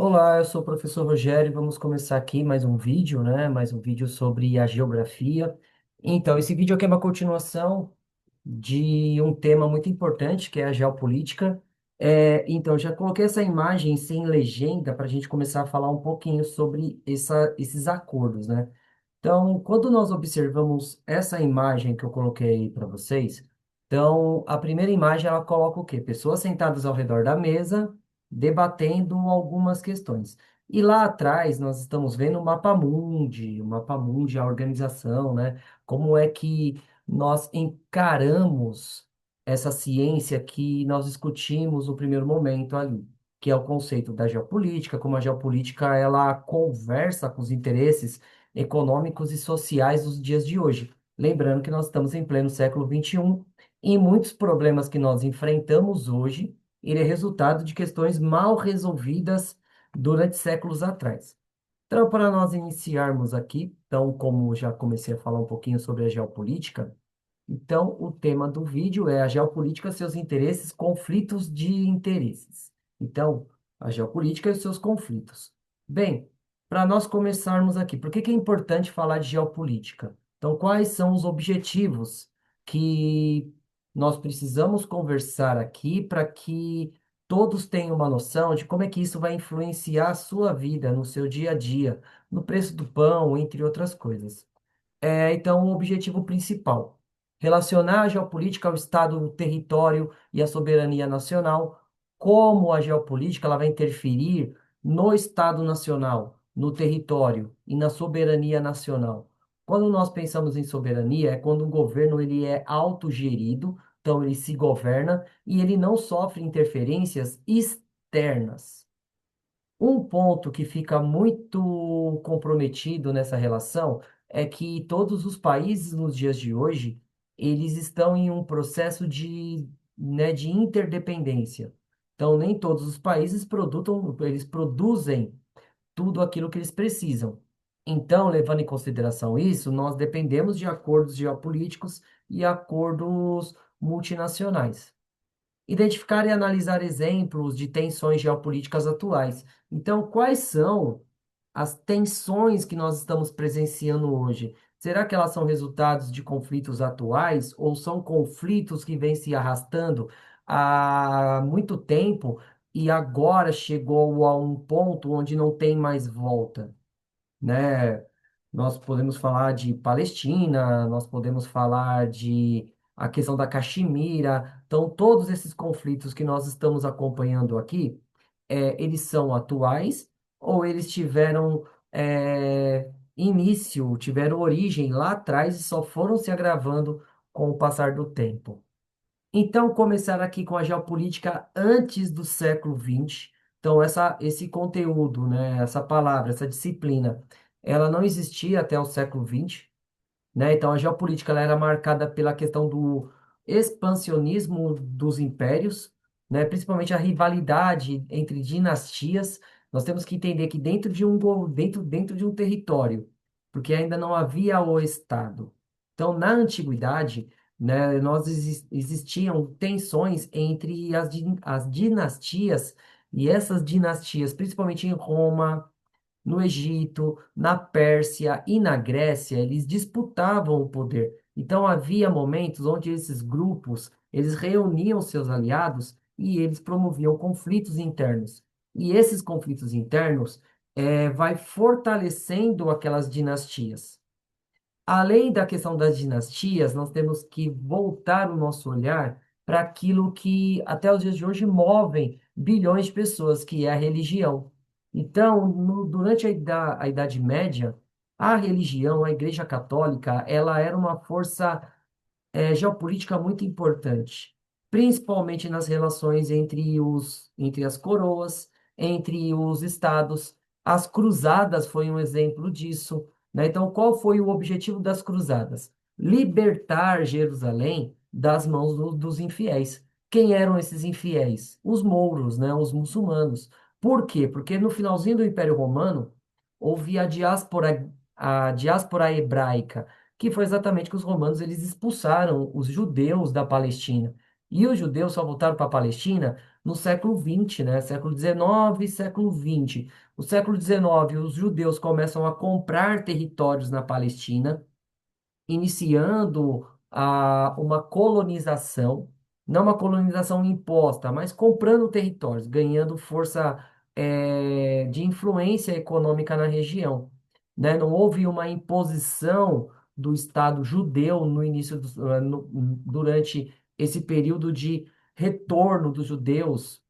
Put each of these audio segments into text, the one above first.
Olá, eu sou o professor Rogério e vamos começar aqui mais um vídeo, né? Mais um vídeo sobre a geografia. Então, esse vídeo aqui é uma continuação de um tema muito importante, que é a geopolítica. Então, eu já coloquei essa imagem sem legenda para a gente começar a falar um pouquinho sobre esses acordos, né? Então, quando nós observamos essa imagem que eu coloquei aí para vocês, então, a primeira imagem ela coloca o quê? Pessoas sentadas ao redor da mesa, debatendo algumas questões. E lá atrás nós estamos vendo o Mapa Mundi, a organização, né? Como é que nós encaramos essa ciência que nós discutimos no primeiro momento ali, que é o conceito da geopolítica, como a geopolítica ela conversa com os interesses econômicos e sociais dos dias de hoje. Lembrando que nós estamos em pleno século XXI e muitos problemas que nós enfrentamos hoje, ele é resultado de questões mal resolvidas durante séculos atrás. Então, para nós iniciarmos aqui, então, como já comecei a falar um pouquinho sobre a geopolítica, então o tema do vídeo é a geopolítica, seus interesses, conflitos de interesses. Então, a geopolítica e os seus conflitos. Bem, para nós começarmos aqui, por que que é importante falar de geopolítica? Então, quais são os objetivos que nós precisamos conversar aqui para que todos tenham uma noção de como é que isso vai influenciar a sua vida, no seu dia a dia, no preço do pão, entre outras coisas. Então, o objetivo principal, relacionar a geopolítica ao Estado, o território e a soberania nacional, como a geopolítica ela vai interferir no Estado nacional, no território e na soberania nacional. Quando nós pensamos em soberania, é quando um governo ele é autogerido, então ele se governa e ele não sofre interferências externas. Um ponto que fica muito comprometido nessa relação é que todos os países nos dias de hoje, eles estão em um processo de interdependência. Então, nem todos os países eles produzem tudo aquilo que eles precisam. Então, levando em consideração isso, nós dependemos de acordos geopolíticos e acordos multinacionais. Identificar e analisar exemplos de tensões geopolíticas atuais. Então, quais são as tensões que nós estamos presenciando hoje? Será que elas são resultados de conflitos atuais ou são conflitos que vêm se arrastando há muito tempo e agora chegou a um ponto onde não tem mais volta? Né? Nós podemos falar de Palestina, nós podemos falar de a questão da Caxemira. Então, todos esses conflitos que nós estamos acompanhando aqui, eles são atuais ou eles tiveram início, tiveram origem lá atrás e só foram se agravando com o passar do tempo. Então, começar aqui com a geopolítica antes do século XX. Então, esse conteúdo, né, essa palavra, essa disciplina, ela não existia até o século XX, né? Então, a geopolítica ela era marcada pela questão do expansionismo dos impérios, né? Principalmente a rivalidade entre dinastias. Nós temos que entender que dentro de um território, porque ainda não havia o Estado. Então, na antiguidade, né, existiam tensões entre as dinastias, e essas dinastias, principalmente em Roma, no Egito, na Pérsia e na Grécia, eles disputavam o poder. Então havia momentos onde esses grupos, eles reuniam seus aliados e eles promoviam conflitos internos. E esses conflitos internos vai fortalecendo aquelas dinastias. Além da questão das dinastias, nós temos que voltar o nosso olhar para aquilo que até os dias de hoje movem bilhões de pessoas, que é a religião. Então, durante a Idade Média, a religião, a Igreja Católica, ela era uma força geopolítica muito importante, principalmente nas relações entre as coroas, entre os estados. As cruzadas foi um exemplo disso, né? Então, qual foi o objetivo das cruzadas? Libertar Jerusalém das mãos dos infiéis. Quem eram esses infiéis? Os mouros, né? Os muçulmanos. Por quê? Porque no finalzinho do Império Romano houve a diáspora hebraica, que foi exatamente que os romanos eles expulsaram os judeus da Palestina. E os judeus só voltaram para a Palestina no século XX, né? Século XIX, século XX. No século XIX, os judeus começam a comprar territórios na Palestina, iniciando uma colonização, não uma colonização imposta, mas comprando territórios, ganhando força, de influência econômica na região, né? Não houve uma imposição do Estado judeu no início durante esse período de retorno dos judeus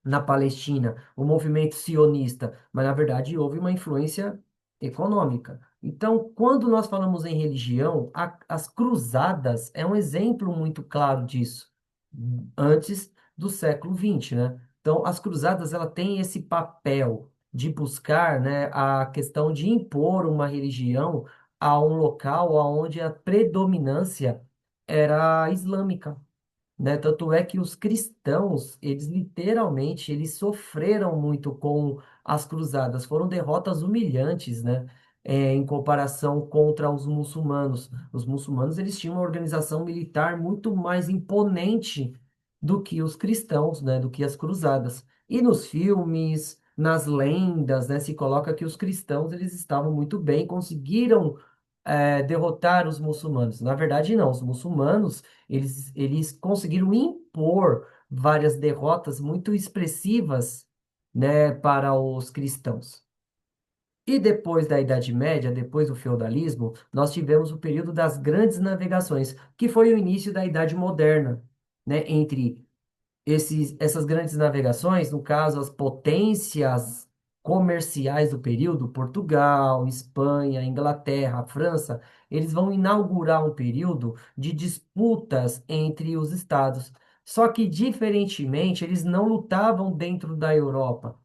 na Palestina, o movimento sionista, mas na verdade houve uma influência econômica. Então, quando nós falamos em religião, as cruzadas é um exemplo muito claro disso, antes do século XX, né? Então, as cruzadas ela tem esse papel de buscar, né, a questão de impor uma religião a um local onde a predominância era islâmica, né? Tanto é que os cristãos, eles literalmente, eles sofreram muito com as cruzadas, foram derrotas humilhantes, né? Em comparação contra os muçulmanos. Os muçulmanos, eles tinham uma organização militar muito mais imponente do que os cristãos, né? Do que as cruzadas. E nos filmes, nas lendas, né? Se coloca que os cristãos, eles estavam muito bem, conseguiram derrotar os muçulmanos. Na verdade, não. Os muçulmanos, eles conseguiram impor várias derrotas muito expressivas, né, para os cristãos. E depois da Idade Média, depois do feudalismo, nós tivemos o período das grandes navegações, que foi o início da Idade Moderna, né, entre essas grandes navegações, no caso, as potências comerciais do período, Portugal, Espanha, Inglaterra, França, eles vão inaugurar um período de disputas entre os estados. Só que, diferentemente, eles não lutavam dentro da Europa.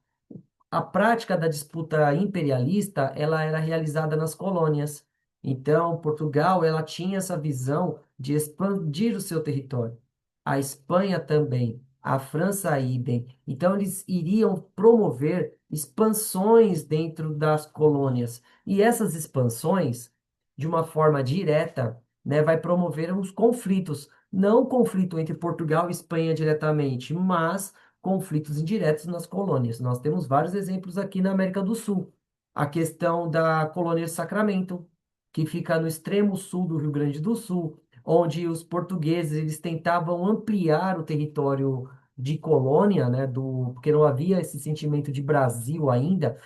A prática da disputa imperialista, ela era realizada nas colônias. Então, Portugal, ela tinha essa visão de expandir o seu território. A Espanha também, a França idem. Então, eles iriam promover expansões dentro das colônias. E essas expansões, de uma forma direta, né, vai promover os conflitos. Não o conflito entre Portugal e Espanha diretamente, mas conflitos indiretos nas colônias. Nós temos vários exemplos aqui na América do Sul. A questão da colônia de Sacramento, que fica no extremo sul do Rio Grande do Sul, onde os portugueses eles tentavam ampliar o território de colônia, né, porque não havia esse sentimento de Brasil ainda.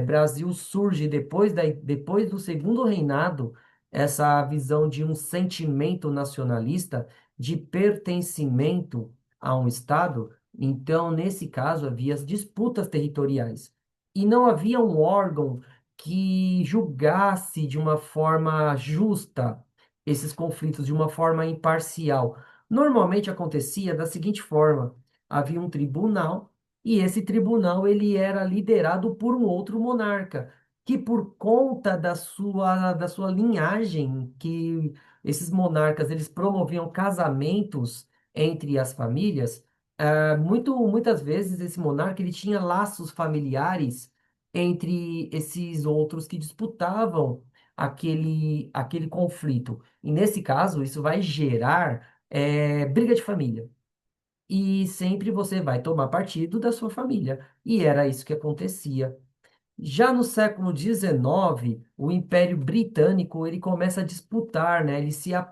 Brasil surge depois do segundo reinado, essa visão de um sentimento nacionalista, de pertencimento a um Estado. Então, nesse caso, havia as disputas territoriais. E não havia um órgão que julgasse de uma forma justa esses conflitos, de uma forma imparcial. Normalmente acontecia da seguinte forma: havia um tribunal e esse tribunal ele era liderado por um outro monarca, que por conta da sua linhagem, que esses monarcas eles promoviam casamentos entre as famílias. Muitas vezes esse monarca ele tinha laços familiares entre esses outros que disputavam aquele conflito. E nesse caso, isso vai gerar briga de família. E sempre você vai tomar partido da sua família. E era isso que acontecia. Já no século XIX, o Império Britânico ele começa a disputar, né?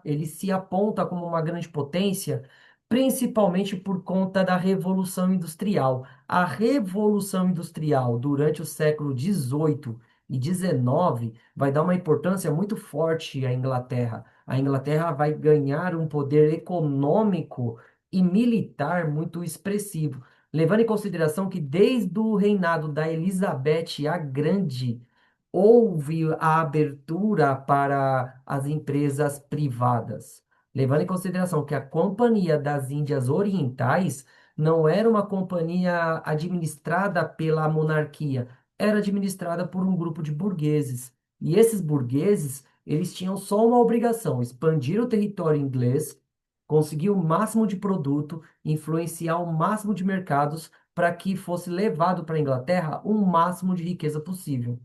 Ele se aponta como uma grande potência, principalmente por conta da Revolução Industrial. A Revolução Industrial, durante o século XVIII e XIX, vai dar uma importância muito forte à Inglaterra. A Inglaterra vai ganhar um poder econômico e militar muito expressivo, levando em consideração que desde o reinado da Elizabeth a Grande, houve a abertura para as empresas privadas. Levando em consideração que a Companhia das Índias Orientais não era uma companhia administrada pela monarquia, era administrada por um grupo de burgueses. E esses burgueses, eles tinham só uma obrigação: expandir o território inglês, conseguir o máximo de produto, influenciar o máximo de mercados para que fosse levado para a Inglaterra o máximo de riqueza possível.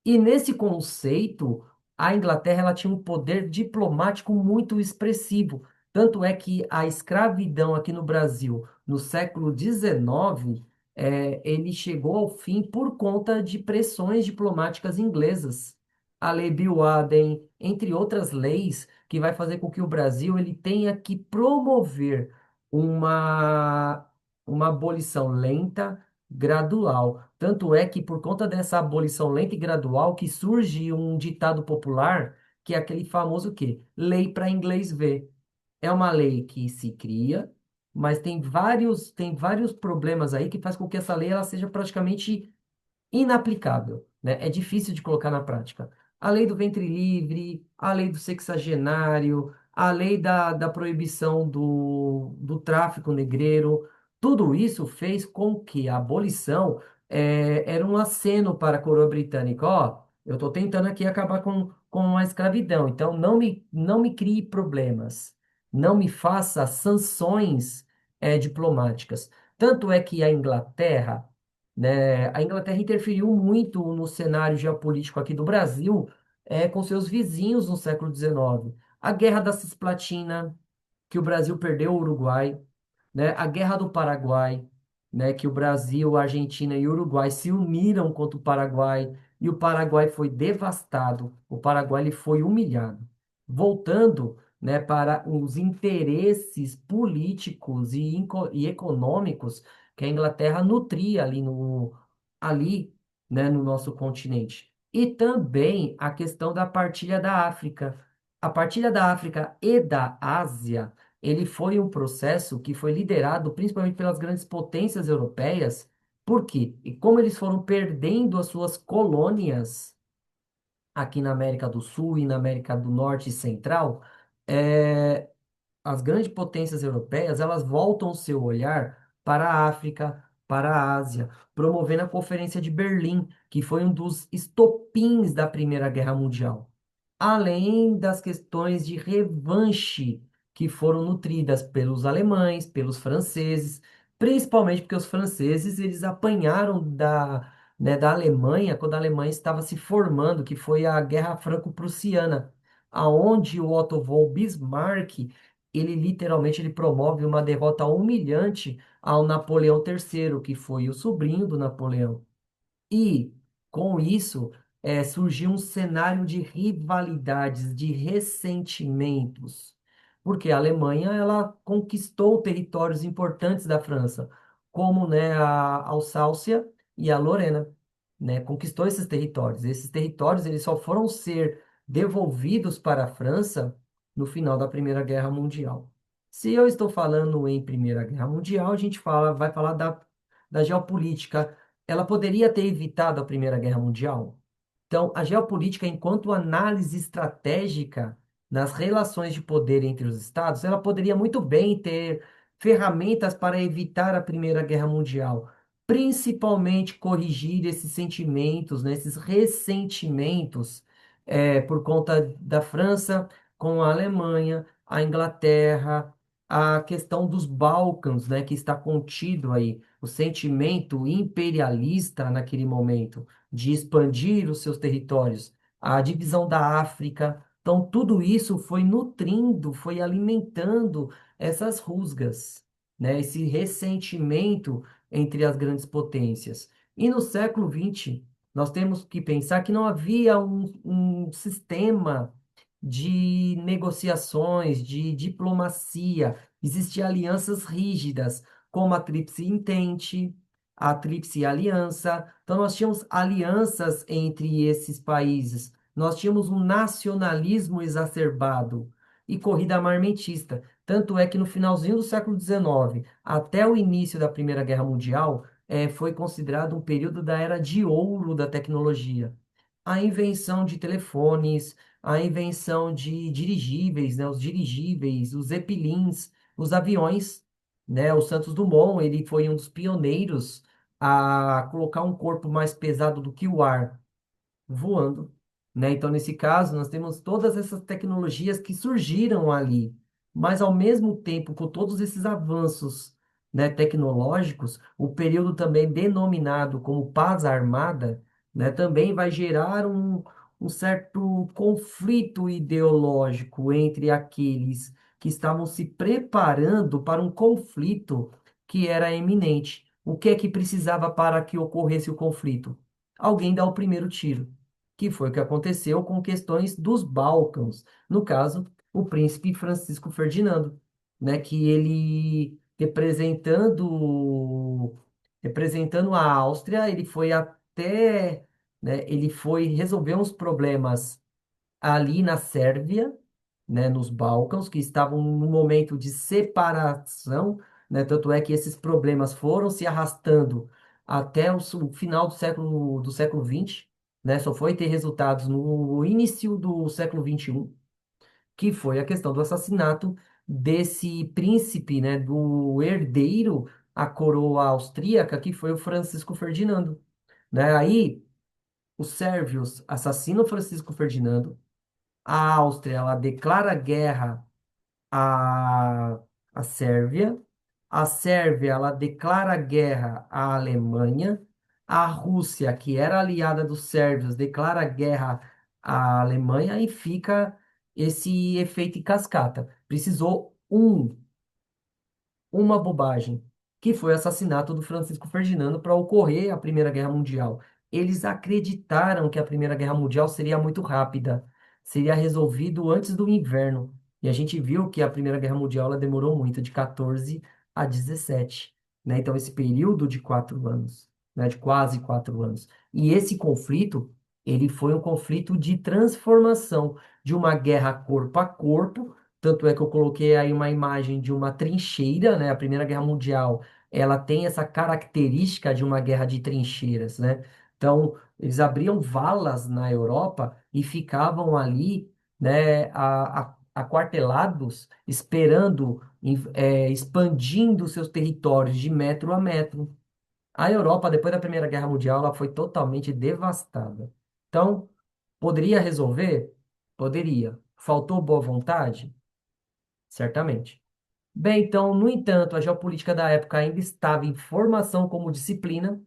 E nesse conceito, a Inglaterra ela tinha um poder diplomático muito expressivo. Tanto é que a escravidão aqui no Brasil, no século XIX, ele chegou ao fim por conta de pressões diplomáticas inglesas. A Lei Bill Aden, entre outras leis, que vai fazer com que o Brasil ele tenha que promover uma, uma abolição lenta, gradual. Tanto é que, por conta dessa abolição lenta e gradual, que surge um ditado popular, que é aquele famoso quê? Lei para inglês ver. É uma lei que se cria, mas tem vários problemas aí que faz com que essa lei ela seja praticamente inaplicável, né? É difícil de colocar na prática. A lei do ventre livre, a lei do sexagenário, a lei da proibição do tráfico negreiro, tudo isso fez com que a abolição era um aceno para a coroa britânica. Ó, eu estou tentando aqui acabar com a escravidão, então não me crie problemas, não me faça sanções diplomáticas. Tanto é que a Inglaterra, né? A Inglaterra interferiu muito no cenário geopolítico aqui do Brasil, com seus vizinhos no século XIX. A Guerra da Cisplatina, que o Brasil perdeu o Uruguai, né? A Guerra do Paraguai, né? Que o Brasil, a Argentina e o Uruguai se uniram contra o Paraguai e o Paraguai foi devastado. O Paraguai ele foi humilhado. Voltando, né, para os interesses políticos e econômicos que a Inglaterra nutria ali, né, no nosso continente. E também a questão da partilha da África. A partilha da África e da Ásia, ele foi um processo que foi liderado principalmente pelas grandes potências europeias. Por quê? E como eles foram perdendo as suas colônias aqui na América do Sul e na América do Norte e Central, é, as grandes potências europeias, elas voltam o seu olhar para a África, para a Ásia, promovendo a Conferência de Berlim, que foi um dos estopins da Primeira Guerra Mundial. Além das questões de revanche que foram nutridas pelos alemães, pelos franceses, principalmente porque os franceses eles apanharam da Alemanha quando a Alemanha estava se formando, que foi a Guerra Franco-Prussiana, aonde o Otto von Bismarck ele literalmente ele promove uma derrota humilhante ao Napoleão III, que foi o sobrinho do Napoleão. E, com isso, surgiu um cenário de rivalidades, de ressentimentos, porque a Alemanha ela conquistou territórios importantes da França, como, né, a Alsácia e a Lorena, né, conquistou esses territórios. Esses territórios eles só foram ser devolvidos para a França no final da Primeira Guerra Mundial. Se eu estou falando em Primeira Guerra Mundial, a gente vai falar da geopolítica. Ela poderia ter evitado a Primeira Guerra Mundial? Então, a geopolítica, enquanto análise estratégica nas relações de poder entre os estados, ela poderia muito bem ter ferramentas para evitar a Primeira Guerra Mundial, principalmente corrigir esses sentimentos, né, esses ressentimentos, por conta da França com a Alemanha, a Inglaterra, a questão dos Balcãs, né, que está contido aí o sentimento imperialista naquele momento, de expandir os seus territórios, a divisão da África. Então, tudo isso foi nutrindo, foi alimentando essas rusgas, né? Esse ressentimento entre as grandes potências. E no século XX, nós temos que pensar que não havia um sistema de negociações, de diplomacia, existiam alianças rígidas como a Tríplice Entente, a Tríplice Aliança. Então, nós tínhamos alianças entre esses países. Nós tínhamos um nacionalismo exacerbado e corrida armamentista. Tanto é que no finalzinho do século XIX, até o início da Primeira Guerra Mundial, foi considerado um período da era de ouro da tecnologia. A invenção de telefones, a invenção de dirigíveis, né, os dirigíveis, os Zeppelins, os aviões, né, o Santos Dumont, ele foi um dos pioneiros a colocar um corpo mais pesado do que o ar voando, né? Então, nesse caso, nós temos todas essas tecnologias que surgiram ali, mas ao mesmo tempo, com todos esses avanços, né, tecnológicos, o período também denominado como paz armada, né, também vai gerar um certo conflito ideológico entre aqueles que estavam se preparando para um conflito que era eminente. O que é que precisava para que ocorresse o conflito? Alguém dar o primeiro tiro, que foi o que aconteceu com questões dos Balcãs. No caso, o príncipe Francisco Ferdinando, né, que ele representando a Áustria, ele foi até, né, ele foi resolver uns problemas ali na Sérvia, né, nos Balcãs, que estavam num momento de separação, né, tanto é que esses problemas foram se arrastando até o final do século XX, né, só foi ter resultados no início do século XXI, que foi a questão do assassinato desse príncipe, né, do herdeiro à coroa austríaca, que foi o Francisco Ferdinando, né? Aí os sérvios assassinam Francisco Ferdinando, a Áustria, ela declara guerra à, à Sérvia. A Sérvia, ela declara guerra à Alemanha. A Rússia, que era aliada dos sérvios, declara guerra à Alemanha e fica esse efeito em cascata. Precisou uma bobagem, que foi o assassinato do Francisco Ferdinando para ocorrer a Primeira Guerra Mundial. Eles acreditaram que a Primeira Guerra Mundial seria muito rápida, seria resolvido antes do inverno. E a gente viu que a Primeira Guerra Mundial ela demorou muito, de 14 a 17, né? Então, esse período de 4 anos, né? De quase 4 anos. E esse conflito, ele foi um conflito de transformação de uma guerra corpo a corpo. Tanto é que eu coloquei aí uma imagem de uma trincheira, né? A Primeira Guerra Mundial, ela tem essa característica de uma guerra de trincheiras, né? Então, eles abriam valas na Europa e ficavam ali, né, aquartelados, esperando, expandindo seus territórios de metro a metro. A Europa, depois da Primeira Guerra Mundial, ela foi totalmente devastada. Então, poderia resolver? Poderia. Faltou boa vontade? Certamente. Bem, então, no entanto, a geopolítica da época ainda estava em formação como disciplina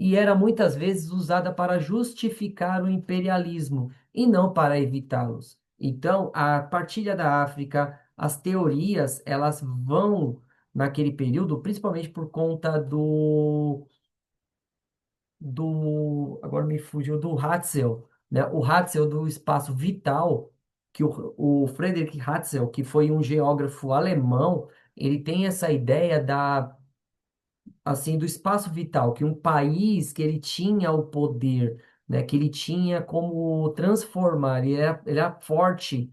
e era muitas vezes usada para justificar o imperialismo e não para evitá-los. Então, a partilha da África, as teorias, elas vão naquele período, principalmente por conta agora me fugiu, do Hatzel, né? O Hatzel do espaço vital, que o Friedrich Hatzel, que foi um geógrafo alemão, ele tem essa ideia assim, do espaço vital, que um país que ele tinha o poder, né, que ele tinha como transformar, ele era forte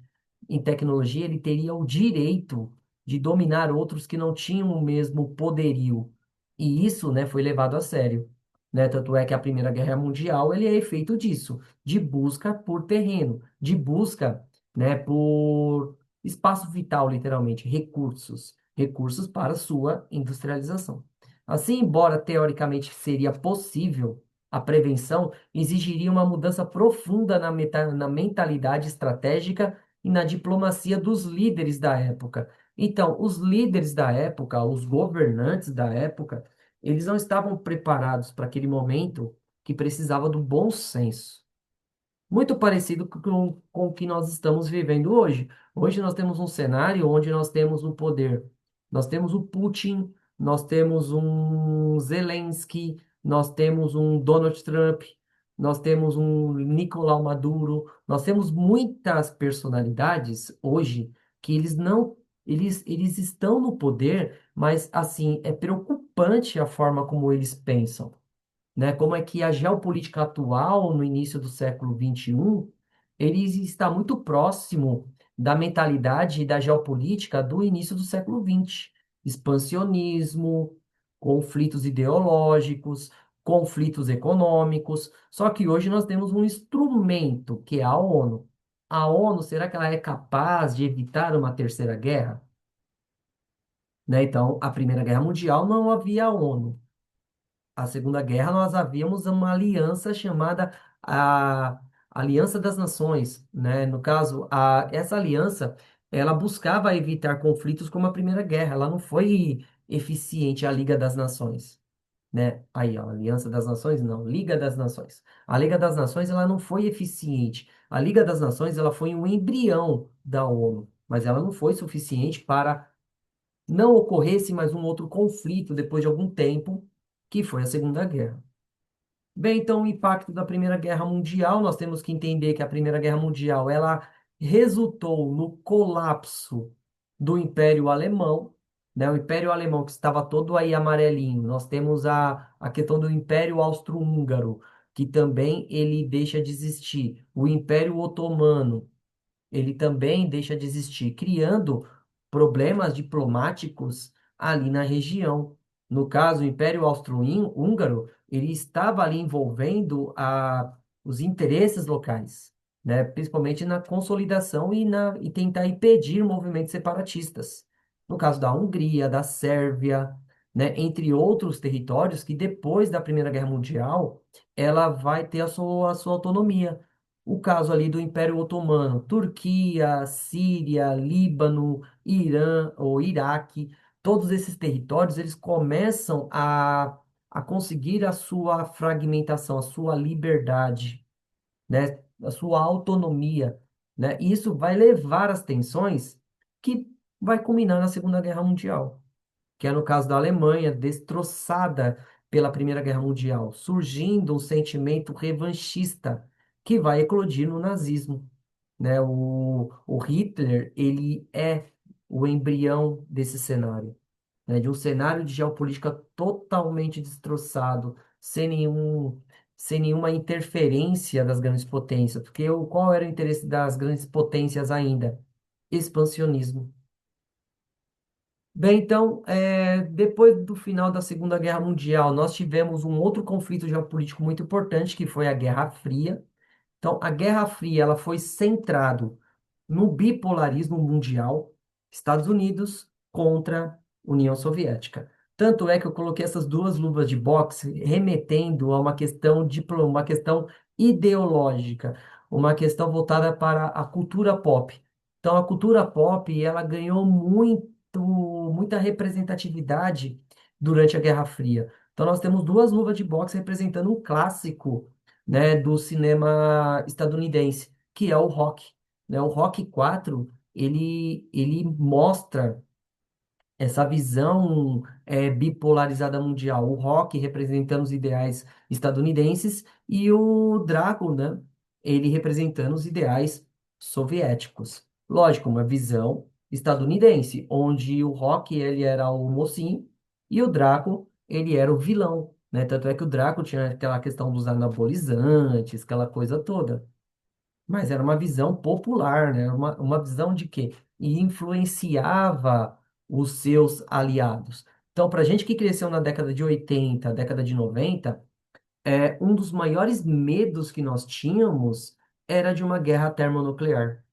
em tecnologia, ele teria o direito de dominar outros que não tinham o mesmo poderio. E isso, né, foi levado a sério, né? Tanto é que a Primeira Guerra Mundial, ele é efeito disso, de busca por terreno, de busca, né, por espaço vital, literalmente, recursos para sua industrialização. Assim, embora teoricamente seria possível, a prevenção exigiria uma mudança profunda na mentalidade estratégica e na diplomacia dos líderes da época. Então, os líderes da época, os governantes da época, eles não estavam preparados para aquele momento que precisava do bom senso. Muito parecido com o que nós estamos vivendo hoje. Hoje nós temos um cenário onde nós temos um poder. Nós temos o Putin, nós temos um Zelensky, nós temos um Donald Trump, nós temos um Nicolau Maduro, nós temos muitas personalidades hoje que eles estão no poder, mas assim, é preocupante a forma como eles pensam, né? Como é que a geopolítica atual, no início do século XXI, ele está muito próximo da mentalidade e da geopolítica do início do século XX. Expansionismo, conflitos ideológicos, conflitos econômicos. Só que hoje nós temos um instrumento, que é a ONU. A ONU, será que ela é capaz de evitar uma terceira guerra? Né? Então, a Primeira Guerra Mundial não havia a ONU. A Segunda Guerra, nós havíamos uma aliança chamada a Aliança das Nações, né? No caso, essa aliança, ela buscava evitar conflitos como a Primeira Guerra. Ela não foi eficiente, a Liga das Nações, né? Aí, ó, Aliança das Nações, não, Liga das Nações. A Liga das Nações, ela não foi eficiente. A Liga das Nações, ela foi um embrião da ONU, mas ela não foi suficiente para não ocorresse mais um outro conflito depois de algum tempo, que foi a Segunda Guerra. Bem, então, o impacto da Primeira Guerra Mundial, nós temos que entender que a Primeira Guerra Mundial, ela resultou no colapso do Império Alemão, né? O Império Alemão que estava todo aí amarelinho. Nós temos a questão do Império Austro-Húngaro, que também ele deixa de existir. O Império Otomano, ele também deixa de existir, criando problemas diplomáticos ali na região. No caso, o Império Austro-Húngaro, ele estava ali envolvendo os interesses locais, né? Principalmente na consolidação e tentar impedir movimentos separatistas. No caso da Hungria, da Sérvia, né? Entre outros territórios que depois da Primeira Guerra Mundial, ela vai ter a sua autonomia. O caso ali do Império Otomano, Turquia, Síria, Líbano, Irã ou Iraque, todos esses territórios, eles começam a conseguir a sua fragmentação, a sua liberdade, né? A sua autonomia, né? E isso vai levar às tensões que vai culminar na Segunda Guerra Mundial, que é no caso da Alemanha, destroçada pela Primeira Guerra Mundial, surgindo um sentimento revanchista que vai eclodir no nazismo, né? O Hitler, ele é o embrião desse cenário, né? De um cenário de geopolítica totalmente destroçado, sem nenhuma interferência das grandes potências, porque qual era o interesse das grandes potências ainda? Expansionismo. Bem, então, depois do final da Segunda Guerra Mundial, nós tivemos um outro conflito geopolítico muito importante, que foi a Guerra Fria. Então, a Guerra Fria ela foi centrado no bipolarismo mundial, Estados Unidos contra União Soviética. Tanto é que eu coloquei essas duas luvas de boxe remetendo a uma questão uma questão ideológica, uma questão voltada para a cultura pop. Então, a cultura pop ela ganhou muita representatividade durante a Guerra Fria. Então, nós temos duas luvas de boxe representando um clássico, né, do cinema estadunidense, que é o rock, né? O Rock 4, ele mostra essa visão bipolarizada mundial. O Rock representando os ideais estadunidenses e o Drago, né? Ele representando os ideais soviéticos. Lógico, uma visão estadunidense, onde o Rock ele era o mocinho e o Draco ele era o vilão, né? Tanto é que o Draco tinha aquela questão dos anabolizantes, aquela coisa toda. Mas era uma visão popular, né? Uma visão de quê? E influenciava os seus aliados. Então, para a gente que cresceu na década de 80, década de 90, um dos maiores medos que nós tínhamos era de uma guerra termonuclear,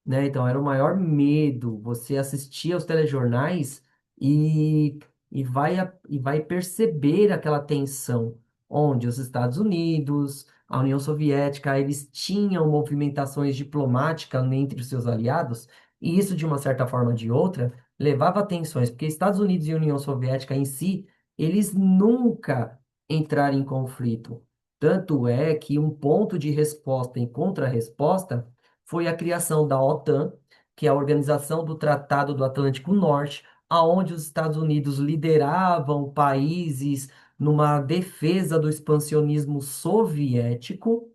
né? Então, era o maior medo. Você assistia aos telejornais e, e vai perceber aquela tensão, onde os Estados Unidos, a União Soviética, eles tinham movimentações diplomáticas entre os seus aliados, e isso, de uma certa forma ou de outra, levava a tensões, porque Estados Unidos e União Soviética em si, eles nunca entraram em conflito. Tanto é que um ponto de resposta em contra-resposta foi a criação da OTAN, que é a Organização do Tratado do Atlântico Norte, aonde os Estados Unidos lideravam países numa defesa do expansionismo soviético.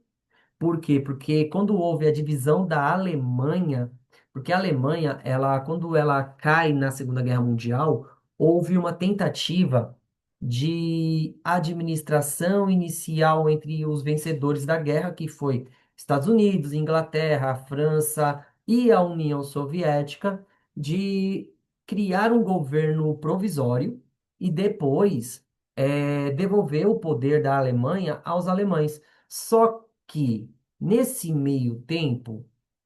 Por quê? Porque quando houve a divisão da Alemanha, porque a Alemanha, quando ela cai na Segunda Guerra Mundial, houve uma tentativa de administração inicial entre os vencedores da guerra, que foi Estados Unidos, Inglaterra, França e a União Soviética, de criar um governo provisório e depois devolver o poder da Alemanha aos alemães. Só que nesse meio tempo,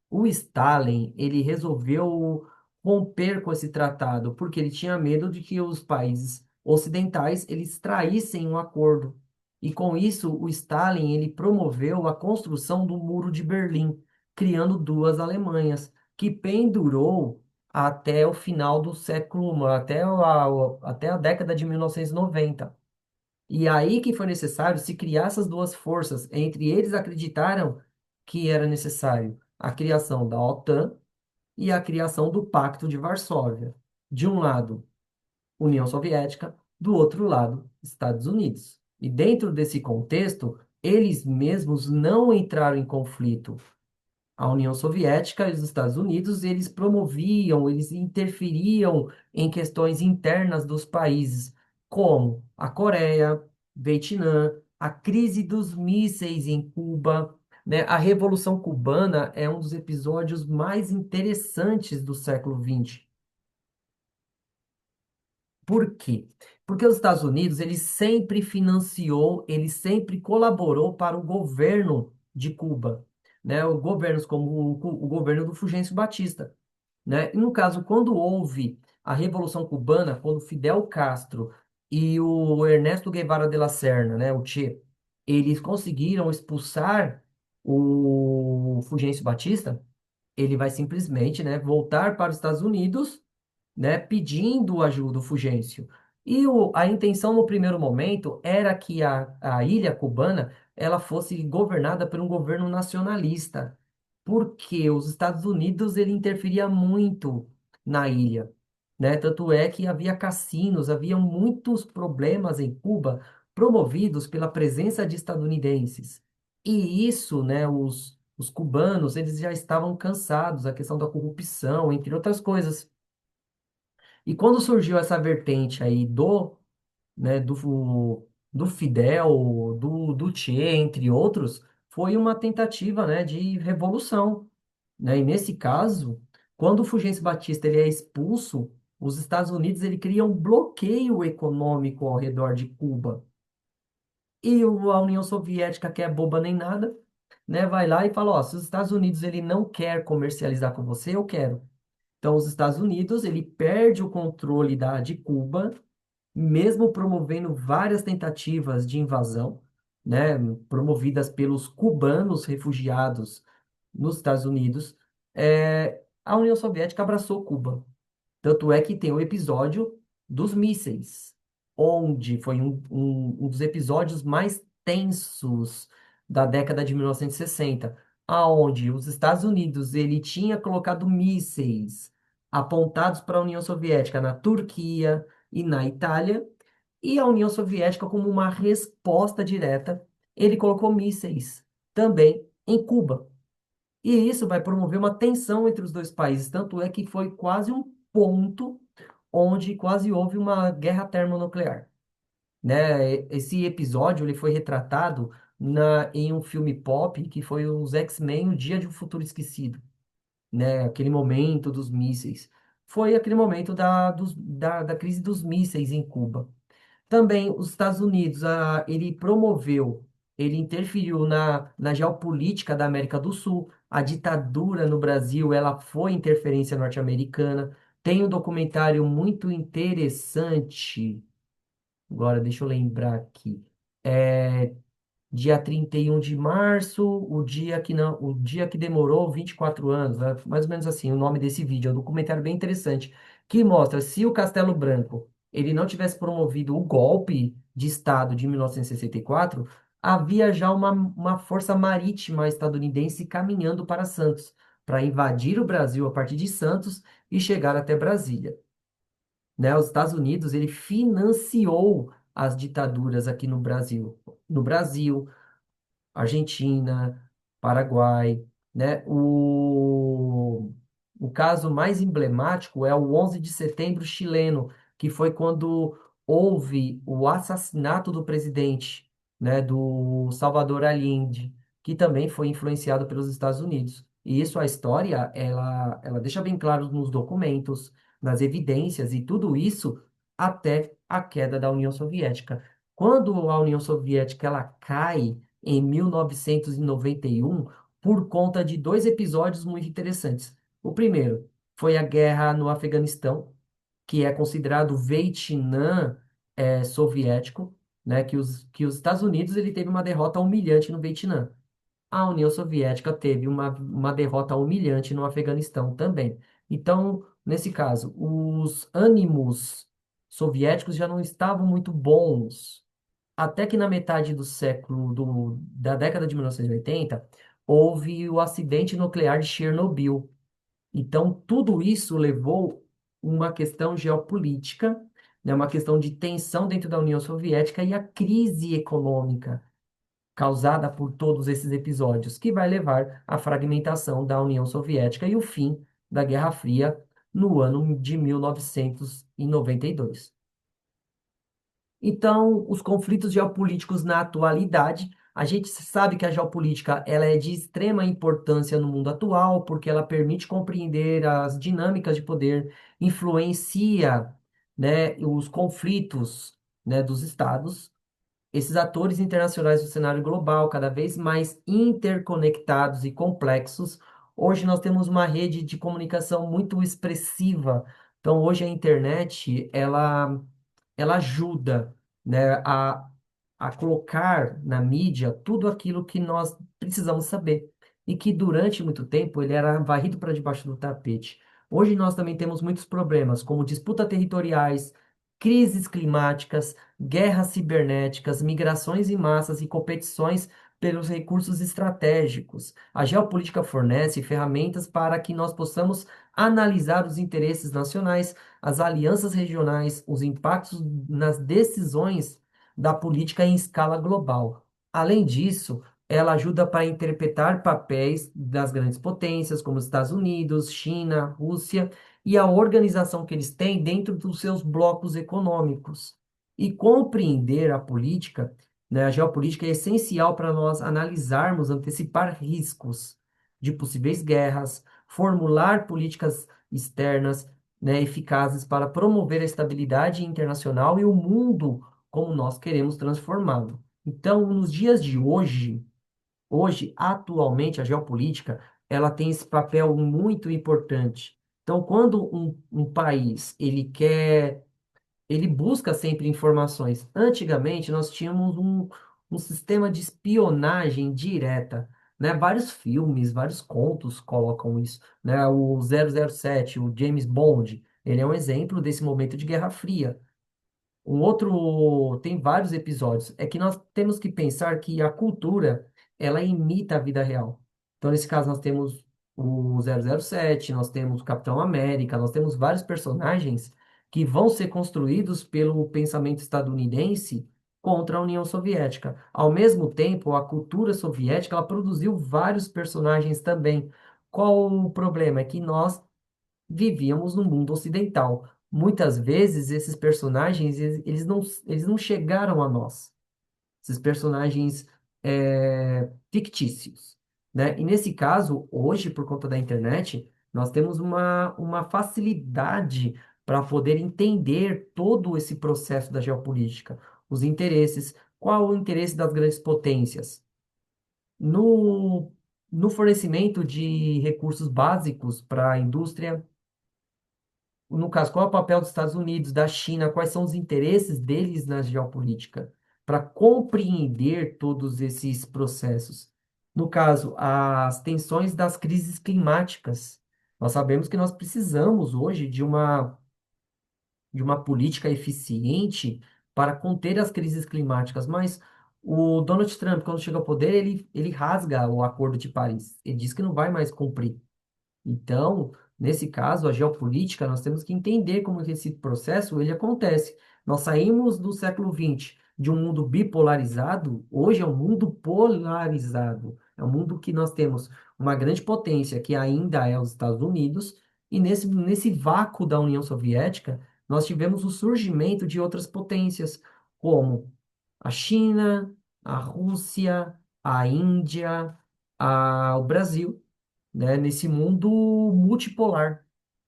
o Stalin, ele resolveu romper com esse tratado, porque ele tinha medo de que os países ocidentais eles traíssem um acordo. E com isso, o Stalin, ele promoveu a construção do Muro de Berlim, criando duas Alemanhas, que pendurou até o final do século, até a década de 1990. E aí que foi necessário se criar essas duas forças. Entre eles acreditaram que era necessário a criação da OTAN e a criação do Pacto de Varsóvia. De um lado, União Soviética, do outro lado, Estados Unidos. E dentro desse contexto, eles mesmos não entraram em conflito. A União Soviética e os Estados Unidos, eles promoviam, eles interferiam em questões internas dos países, como a Coreia, Vietnã, a crise dos mísseis em Cuba, né? A Revolução Cubana é um dos episódios mais interessantes do século XX. Por quê? Porque os Estados Unidos, ele sempre financiou, ele sempre colaborou para o governo de Cuba, né? Os governos como o governo do Fulgêncio Batista, né? E no caso, quando houve a Revolução Cubana, quando Fidel Castro e o Ernesto Guevara de la Serna, né, o Che, eles conseguiram expulsar o Fulgêncio Batista, ele vai simplesmente, né, voltar para os Estados Unidos, né, pedindo ajuda ao Fulgêncio. E a intenção no primeiro momento era que a ilha cubana ela fosse governada por um governo nacionalista, porque os Estados Unidos ele interferia muito na ilha, né? Tanto é que havia cassinos, havia muitos problemas em Cuba promovidos pela presença de estadunidenses. E isso, né, os cubanos, eles já estavam cansados, a questão da corrupção, entre outras coisas. E quando surgiu essa vertente aí né, do Fidel, do Che, entre outros, foi uma tentativa, né, de revolução, né? E nesse caso, quando o Fulgêncio Batista ele é expulso, os Estados Unidos ele cria um bloqueio econômico ao redor de Cuba. E a União Soviética, que é boba nem nada, né, vai lá e fala, ó, se os Estados Unidos ele não quer comercializar com você, eu quero. Então, os Estados Unidos, ele perde o controle de Cuba, mesmo promovendo várias tentativas de invasão, né, promovidas pelos cubanos refugiados nos Estados Unidos, a União Soviética abraçou Cuba. Tanto é que tem o episódio dos mísseis, onde foi um dos episódios mais tensos da década de 1960, aonde os Estados Unidos ele tinha colocado mísseis apontados para a União Soviética na Turquia e na Itália, e a União Soviética, como uma resposta direta, ele colocou mísseis também em Cuba. E isso vai promover uma tensão entre os dois países, tanto é que foi quase um ponto onde quase houve uma guerra termonuclear, né? Esse episódio ele foi retratado em um filme pop que foi os X-Men, O Dia de um Futuro Esquecido, né? Aquele momento dos mísseis. Foi aquele momento da crise dos mísseis em Cuba. Também os Estados Unidos, ele promoveu, ele interferiu na geopolítica da América do Sul. A ditadura no Brasil, ela foi interferência norte-americana. Tem um documentário muito interessante. Agora, deixa eu lembrar aqui. É, dia 31 de março, o dia que não, o dia que demorou 24 anos, né? Mais ou menos assim, o nome desse vídeo. É um documentário bem interessante, que mostra se o Castelo Branco ele não tivesse promovido o golpe de Estado de 1964, havia já uma força marítima estadunidense caminhando para Santos, para invadir o Brasil a partir de Santos e chegar até Brasília, né? Os Estados Unidos ele financiou as ditaduras aqui no Brasil, Argentina, Paraguai, né? O caso mais emblemático é o 11 de setembro chileno, que foi quando houve o assassinato do presidente, né, do Salvador Allende, que também foi influenciado pelos Estados Unidos. E isso, a história, ela deixa bem claro nos documentos, nas evidências, e tudo isso até a queda da União Soviética. Quando a União Soviética ela cai, em 1991 por conta de dois episódios muito interessantes. O primeiro foi a guerra no Afeganistão, que é considerado o Vietnã soviético, né? Que os Estados Unidos ele teve uma derrota humilhante no Vietnã. A União Soviética teve uma derrota humilhante no Afeganistão também. Então, nesse caso, os ânimos soviéticos já não estavam muito bons, até que na metade do século, da década de 1980, houve o acidente nuclear de Chernobyl. Então, tudo isso levou. uma questão geopolítica, né, uma questão de tensão dentro da União Soviética e a crise econômica causada por todos esses episódios, que vai levar à fragmentação da União Soviética e o fim da Guerra Fria no ano de 1992. Então, os conflitos geopolíticos na atualidade, a gente sabe que a geopolítica ela é de extrema importância no mundo atual, porque ela permite compreender as dinâmicas de poder, influencia, né, os conflitos, né, dos estados, esses atores internacionais do cenário global, cada vez mais interconectados e complexos. Hoje nós temos uma rede de comunicação muito expressiva. Então, hoje a internet, ela ajuda, né, a colocar na mídia tudo aquilo que nós precisamos saber. E que durante muito tempo ele era varrido para debaixo do tapete. Hoje nós também temos muitos problemas, como disputas territoriais, crises climáticas, guerras cibernéticas, migrações em massas e competições pelos recursos estratégicos. A geopolítica fornece ferramentas para que nós possamos analisar os interesses nacionais, as alianças regionais, os impactos nas decisões da política em escala global. Além disso, ela ajuda para interpretar papéis das grandes potências, como os Estados Unidos, China, Rússia, e a organização que eles têm dentro dos seus blocos econômicos. E compreender a política, né, a geopolítica é essencial para nós analisarmos, antecipar riscos de possíveis guerras, formular políticas externas, né, eficazes para promover a estabilidade internacional e o mundo como nós queremos transformá-lo. Então, nos dias de hoje, atualmente, a geopolítica, ela tem esse papel muito importante. Então, quando um país, ele busca sempre informações. Antigamente, nós tínhamos um sistema de espionagem direta, né? Vários filmes, vários contos colocam isso, né? O 007, o James Bond, ele é um exemplo desse momento de Guerra Fria. Um outro, tem vários episódios. É que nós temos que pensar que a cultura, ela imita a vida real. Então, nesse caso, nós temos o 007, nós temos o Capitão América, nós temos vários personagens que vão ser construídos pelo pensamento estadunidense contra a União Soviética. Ao mesmo tempo, a cultura soviética, ela produziu vários personagens também. Qual o problema? É que nós vivíamos no mundo ocidental. Muitas vezes esses personagens eles não chegaram a nós, esses personagens fictícios, né? E nesse caso, hoje, por conta da internet, nós temos uma facilidade para poder entender todo esse processo da geopolítica, os interesses, qual o interesse das grandes potências no, no fornecimento de recursos básicos para a indústria. No caso, qual é o papel dos Estados Unidos, da China, quais são os interesses deles na geopolítica, para compreender todos esses processos. No caso, as tensões das crises climáticas. Nós sabemos que nós precisamos hoje de uma política eficiente para conter as crises climáticas, mas o Donald Trump, quando chega ao poder, ele rasga o Acordo de Paris. Ele diz que não vai mais cumprir. Então, nesse caso, a geopolítica, nós temos que entender como que esse processo ele acontece. Nós saímos do século XX de um mundo bipolarizado, hoje é um mundo polarizado. É um mundo que nós temos uma grande potência, que ainda é os Estados Unidos, e nesse vácuo da União Soviética, nós tivemos o surgimento de outras potências, como a China, a Rússia, a Índia, o Brasil, né, nesse mundo multipolar,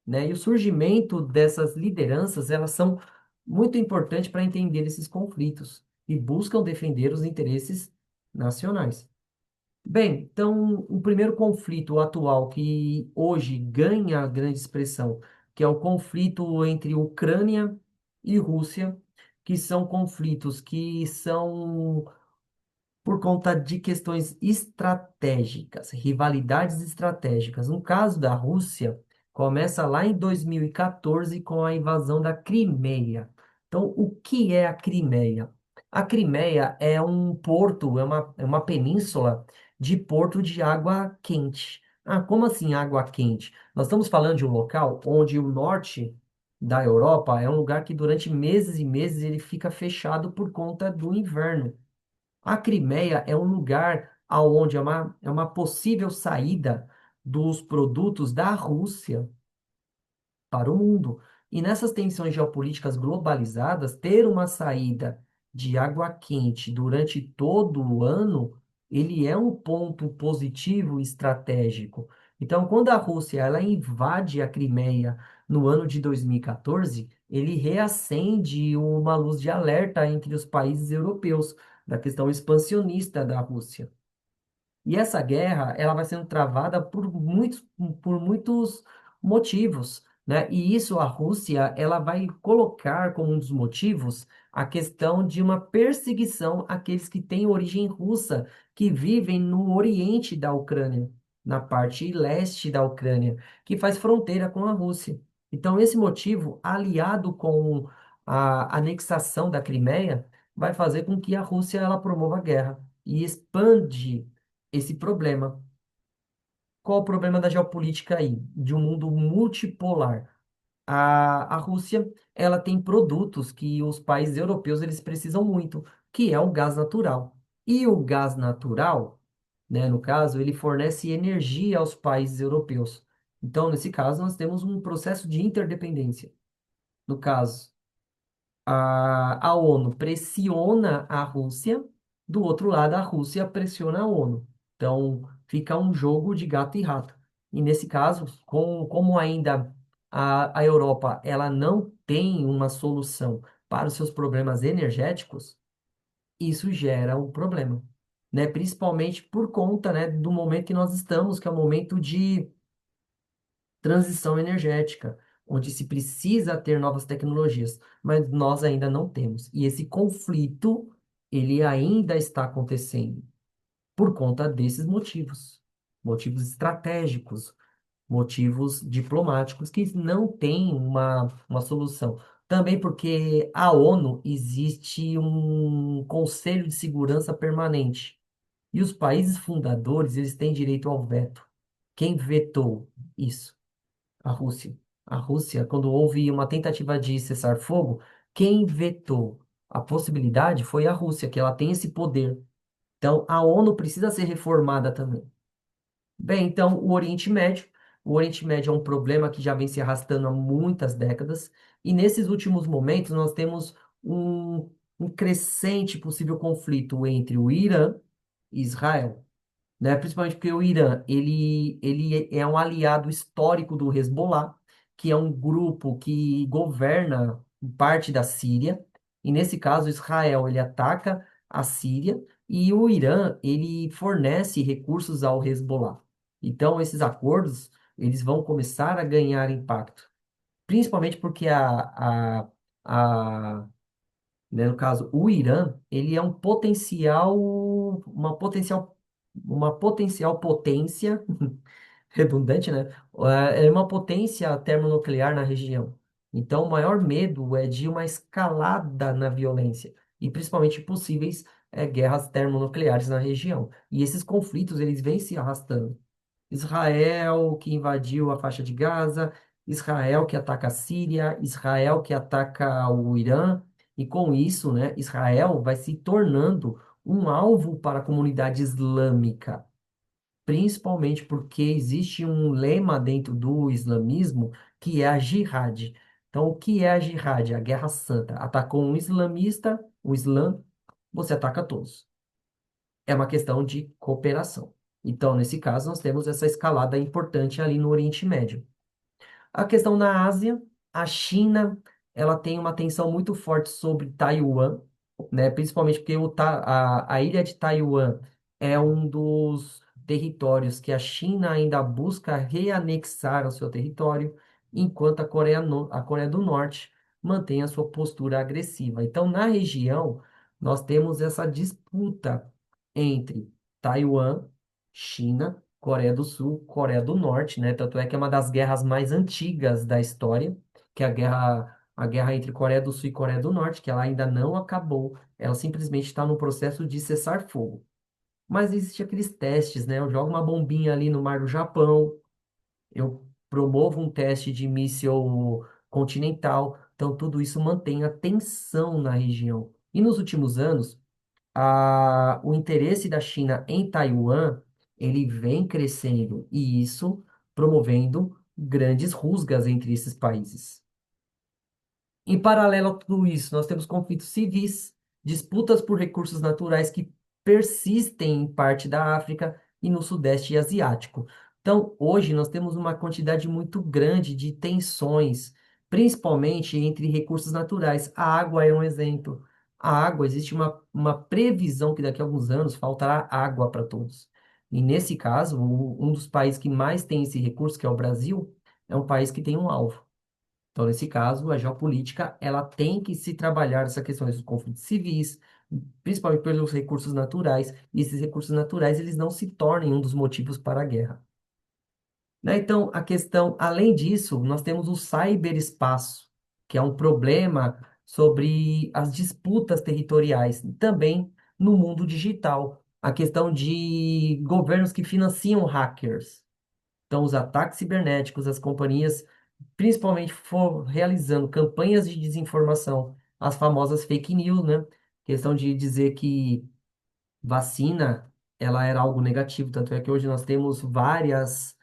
né? E o surgimento dessas lideranças, elas são muito importantes para entender esses conflitos e buscam defender os interesses nacionais. Bem, então, o primeiro conflito atual que hoje ganha grande expressão, que é o conflito entre Ucrânia e Rússia, que são conflitos que são por conta de questões estratégicas, rivalidades estratégicas. No caso da Rússia, começa lá em 2014 com a invasão da Crimeia. Então, o que é a Crimeia? A Crimeia é um porto, é uma península de porto de água quente. Ah, como assim água quente? Nós estamos falando de um local onde o norte da Europa é um lugar que durante meses e meses ele fica fechado por conta do inverno. A Crimeia é um lugar aonde é uma possível saída dos produtos da Rússia para o mundo. E nessas tensões geopolíticas globalizadas, ter uma saída de água quente durante todo o ano, ele é um ponto positivo e estratégico. Então, quando a Rússia ela invade a Crimeia no ano de 2014, ele reacende uma luz de alerta entre os países europeus da questão expansionista da Rússia. E essa guerra, ela vai sendo travada por muitos motivos, né? E isso a Rússia, ela vai colocar como um dos motivos a questão de uma perseguição àqueles que têm origem russa, que vivem no oriente da Ucrânia, na parte leste da Ucrânia, que faz fronteira com a Rússia. Então, esse motivo, aliado com a anexação da Crimeia, vai fazer com que a Rússia ela promova a guerra e expande esse problema. Qual o problema da geopolítica aí? De um mundo multipolar. A Rússia, ela tem produtos que os países europeus eles precisam muito, que é o gás natural. E o gás natural, né, no caso, ele fornece energia aos países europeus. Então, nesse caso, nós temos um processo de interdependência. No caso, a ONU pressiona a Rússia, do outro lado, a Rússia pressiona a ONU. Então, fica um jogo de gato e rato. E nesse caso, como ainda a Europa ela não tem uma solução para os seus problemas energéticos, isso gera um problema, né? Principalmente por conta, né, do momento que nós estamos, que é o momento de transição energética, onde se precisa ter novas tecnologias, mas nós ainda não temos. E esse conflito, ele ainda está acontecendo por conta desses motivos, motivos estratégicos, motivos diplomáticos que não têm uma solução. Também porque a ONU existe um Conselho de Segurança Permanente. E os países fundadores, eles têm direito ao veto. Quem vetou isso? A Rússia. A Rússia, quando houve uma tentativa de cessar fogo, quem vetou a possibilidade foi a Rússia, que ela tem esse poder. Então, a ONU precisa ser reformada também. Bem, então, o Oriente Médio. O Oriente Médio é um problema que já vem se arrastando há muitas décadas, e nesses últimos momentos nós temos um crescente possível conflito entre o Irã e Israel, né? Principalmente porque o Irã, ele é um aliado histórico do Hezbollah, que é um grupo que governa parte da Síria, e nesse caso Israel, ele ataca a Síria, e o Irã, ele fornece recursos ao Hezbollah. Então, esses acordos, eles vão começar a ganhar impacto, principalmente porque a né? No caso, o Irã, ele é um uma potencial potência, redundante, né? É uma potência termonuclear na região. Então, o maior medo é de uma escalada na violência e principalmente possíveis guerras termonucleares na região. E esses conflitos, eles vêm se arrastando. Israel que invadiu a faixa de Gaza, Israel que ataca a Síria, Israel que ataca o Irã, e com isso, né, Israel vai se tornando um alvo para a comunidade islâmica, principalmente porque existe um lema dentro do islamismo que é a jihad. Então, o que é a jihad? A guerra santa. Atacou um islamista, o Islã, você ataca todos. É uma questão de cooperação. Então, nesse caso, nós temos essa escalada importante ali no Oriente Médio. A questão na Ásia, a China, ela tem uma tensão muito forte sobre Taiwan, né? Principalmente porque a ilha de Taiwan é um dos territórios que a China ainda busca reanexar ao seu território, enquanto a Coreia do Norte mantém a sua postura agressiva. Então, na região, nós temos essa disputa entre Taiwan, China, Coreia do Sul, Coreia do Norte, né? Tanto é que é uma das guerras mais antigas da história, que é a guerra entre Coreia do Sul e Coreia do Norte, que ela ainda não acabou, ela simplesmente está no processo de cessar fogo. Mas existem aqueles testes, né? Eu jogo uma bombinha ali no mar do Japão, eu promovo um teste de míssil continental. Então, tudo isso mantém a tensão na região. E nos últimos anos, o interesse da China em Taiwan, ele vem crescendo, e isso promovendo grandes rusgas entre esses países. Em paralelo a tudo isso, nós temos conflitos civis, disputas por recursos naturais que persistem em parte da África e no Sudeste Asiático. Então, hoje nós temos uma quantidade muito grande de tensões, principalmente entre recursos naturais. A água é um exemplo. A água, existe uma previsão que daqui a alguns anos faltará água para todos. E nesse caso, um dos países que mais tem esse recurso, que é o Brasil, é um país que tem um alvo. Então, nesse caso, a geopolítica, ela tem que se trabalhar essa questão dos conflitos civis, principalmente pelos recursos naturais, e esses recursos naturais, eles não se tornem um dos motivos para a guerra. Né? Então, a questão, além disso, nós temos o cyberespaço, que é um problema sobre as disputas territoriais, também no mundo digital. A questão de governos que financiam hackers. Então, os ataques cibernéticos, as companhias, principalmente for realizando campanhas de desinformação, as famosas fake news, né? Questão de dizer que vacina, ela era algo negativo, tanto é que hoje nós temos vários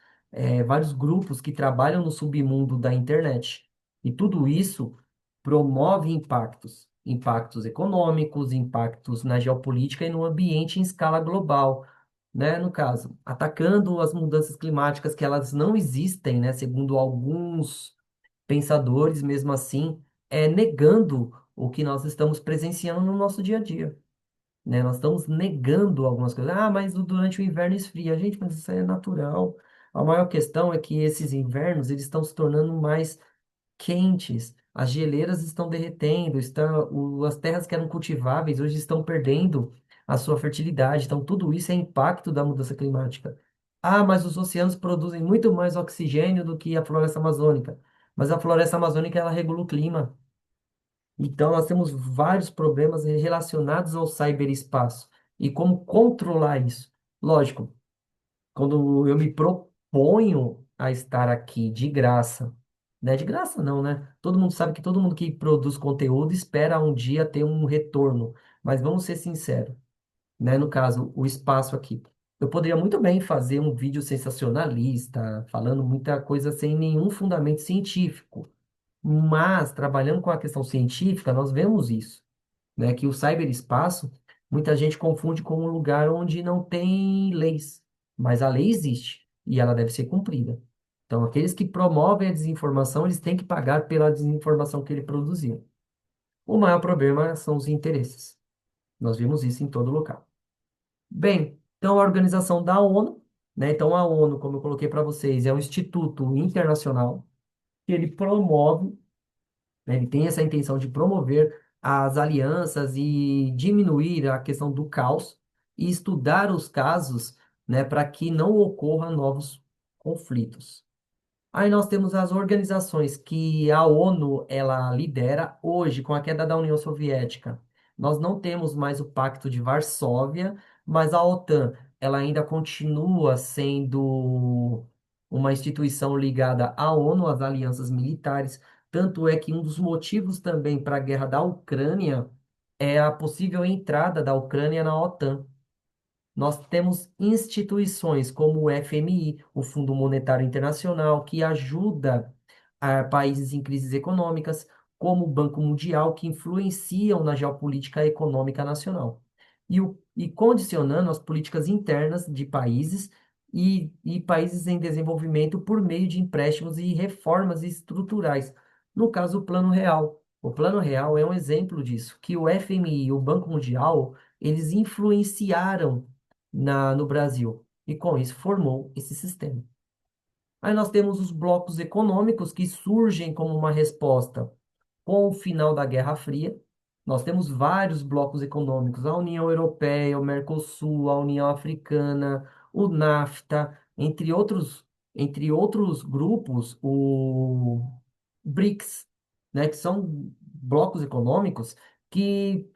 grupos que trabalham no submundo da internet. E tudo isso promove impactos, impactos econômicos, impactos na geopolítica e no ambiente em escala global, né? No caso, atacando as mudanças climáticas que elas não existem, né? Segundo alguns pensadores, mesmo assim, negando o que nós estamos presenciando no nosso dia a dia, né? Nós estamos negando algumas coisas. Ah, mas durante o inverno esfria. Gente, mas isso é natural. A maior questão é que esses invernos, eles estão se tornando mais quentes. As geleiras estão derretendo, as terras que eram cultiváveis hoje estão perdendo a sua fertilidade. Então, tudo isso é impacto da mudança climática. Ah, mas os oceanos produzem muito mais oxigênio do que a floresta amazônica. Mas a floresta amazônica, ela regula o clima. Então, nós temos vários problemas relacionados ao ciberespaço e como controlar isso. Lógico, quando eu me proponho a estar aqui de graça, né? De graça não, né? Todo mundo sabe que todo mundo que produz conteúdo espera um dia ter um retorno. Mas vamos ser sinceros, né? No caso, o espaço aqui. Eu poderia muito bem fazer um vídeo sensacionalista, falando muita coisa sem nenhum fundamento científico. Mas, trabalhando com a questão científica, nós vemos isso, né? Que o cyberespaço, muita gente confunde com um lugar onde não tem leis, mas a lei existe e ela deve ser cumprida. Então, aqueles que promovem a desinformação, eles têm que pagar pela desinformação que ele produziu. O maior problema são os interesses. Nós vimos isso em todo local. Bem, então a organização da ONU, né? Então a ONU, como eu coloquei para vocês, é um instituto internacional que ele promove, né? Ele tem essa intenção de promover as alianças e diminuir a questão do caos e estudar os casos, né, para que não ocorram novos conflitos. Aí nós temos as organizações que a ONU ela lidera hoje com a queda da União Soviética. Nós não temos mais o Pacto de Varsóvia, mas a OTAN ela ainda continua sendo uma instituição ligada à ONU, às alianças militares. Tanto é que um dos motivos também para a guerra da Ucrânia é a possível entrada da Ucrânia na OTAN. Nós temos instituições como o FMI, o Fundo Monetário Internacional, que ajuda países em crises econômicas, como o Banco Mundial, que influenciam na geopolítica econômica nacional. E condicionando as políticas internas de países e países em desenvolvimento por meio de empréstimos e reformas estruturais. No caso, o Plano Real. O Plano Real é um exemplo disso, que o FMI e o Banco Mundial, eles influenciaram no Brasil. E com isso formou esse sistema. Aí nós temos os blocos econômicos que surgem como uma resposta com o final da Guerra Fria. Nós temos vários blocos econômicos, a União Europeia, o Mercosul, a União Africana, o NAFTA, entre outros grupos, o BRICS, né, que são blocos econômicos que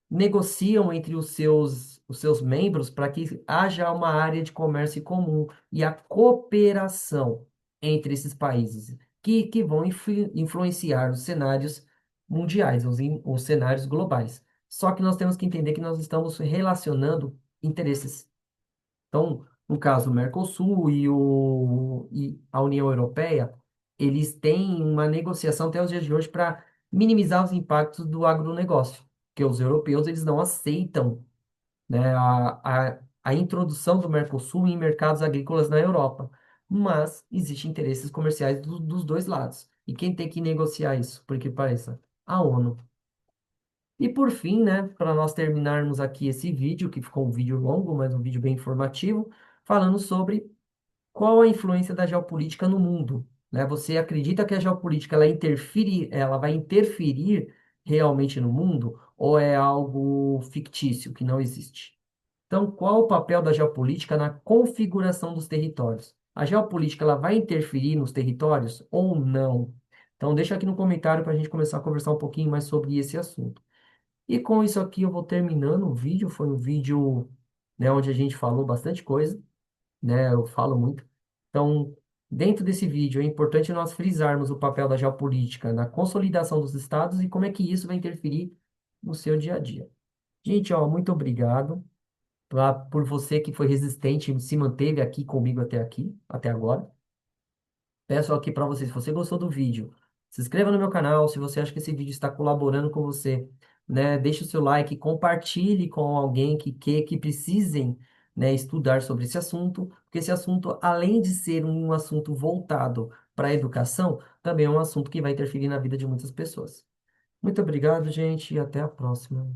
negociam entre os seus membros para que haja uma área de comércio comum e a cooperação entre esses países. que vão influenciar os cenários mundiais, os cenários globais. Só que nós temos que entender que nós estamos relacionando interesses. Então, no caso, o Mercosul e a União Europeia, eles têm uma negociação até os dias de hoje para minimizar os impactos do agronegócio, porque os europeus eles não aceitam, né, a introdução do Mercosul em mercados agrícolas na Europa. Mas existem interesses comerciais dos dois lados. E quem tem que negociar isso, por que pareça? A ONU. E por fim, né, para nós terminarmos aqui esse vídeo, que ficou um vídeo longo, mas um vídeo bem informativo, falando sobre qual a influência da geopolítica no mundo, né? Você acredita que a geopolítica ela vai interferir realmente no mundo ou é algo fictício que não existe? Então, qual o papel da geopolítica na configuração dos territórios? A geopolítica ela vai interferir nos territórios ou não? Então, deixa aqui no comentário para a gente começar a conversar um pouquinho mais sobre esse assunto. E com isso aqui eu vou terminando o vídeo. Foi um vídeo, né, onde a gente falou bastante coisa, né? Eu falo muito. Então, dentro desse vídeo é importante nós frisarmos o papel da geopolítica na consolidação dos estados e como é que isso vai interferir no seu dia a dia. Gente, ó, muito obrigado por você que foi resistente e se manteve aqui comigo até aqui, até agora. Peço aqui para você, se você gostou do vídeo, se inscreva no meu canal, se você acha que esse vídeo está colaborando com você, né? Deixe o seu like, compartilhe com alguém que precisem, né, estudar sobre esse assunto, porque esse assunto, além de ser um assunto voltado para a educação, também é um assunto que vai interferir na vida de muitas pessoas. Muito obrigado, gente, e até a próxima.